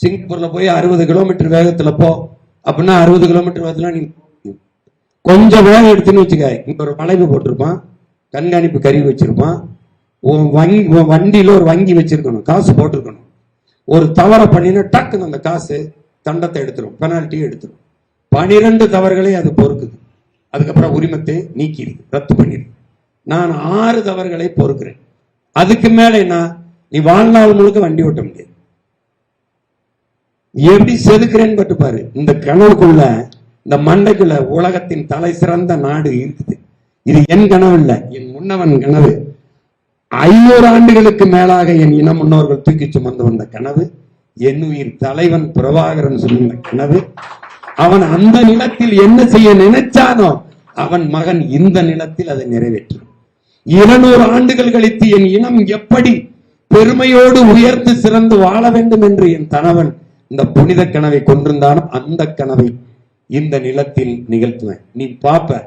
சிங்கப்பூர்ல போய் 60 கிலோமீட்டர் வேகத்துல போ அப்படின்னா 60 கிலோமீட்டர் வேகத்துல நீ கொஞ்சம் வேகம் எடுத்துன்னு வச்சுக்க, இங்க ஒரு வளைவு போட்டிருப்பான், கண்காணிப்பு கருவி வச்சிருப்பான், உன் வண்டியில ஒரு வங்கி வச்சிருக்கணும், காசு போட்டிருக்கணும். ஒரு தவறை பண்ணினா டக்குன்னு அந்த காசு தண்டத்தை எடுத்துரும், பெனால்ட்டியை எடுத்துரும். 12 தவறுகளை அது பொறுக்குது. அதுக்கப்புறம் உரிமத்தை நீக்கிடுது, ரத்து பண்ணிடுது. நான் 6 தவறுகளை பொறுக்கிறேன். அதுக்கு மேல என்ன, நீ வாழ்நாள் முழுக்க வண்டி ஓட்ட முடியாது. எப்படி செதுக்கிறேன்னு பட்டு பாரு. இந்த கனவுக்குள்ள, இந்த மண்டைக்குள்ள உலகத்தின் தலை சிறந்த நாடு இருக்குது. இது என் கனவு இல்ல, என் முன்னவன் கனவு. 500 ஆண்டுகளுக்கு மேலாக என் இன முன்னோர்கள் தூக்கி சுமந்து வந்த கனவு. என் உயிர் தலைவன் பிரபாகரன் சொன்ன கனவு. அவன் அந்த நிலத்தில் என்ன செய்ய நினைச்சானோ அவன் மகன் இந்த நிலத்தில் அதை நிறைவேற்றும். 200 ஆண்டுகள் கழித்து என் இனம் எப்படி பெருமையோடு உயர்ந்து சிறந்து வாழ வேண்டும் என்று என் கணவன் இந்த புனித கனவை கொண்டிருந்தானோ அந்த கனவை இந்த நிலத்தில் நிகழ்த்துவேன். நீ பாப்ப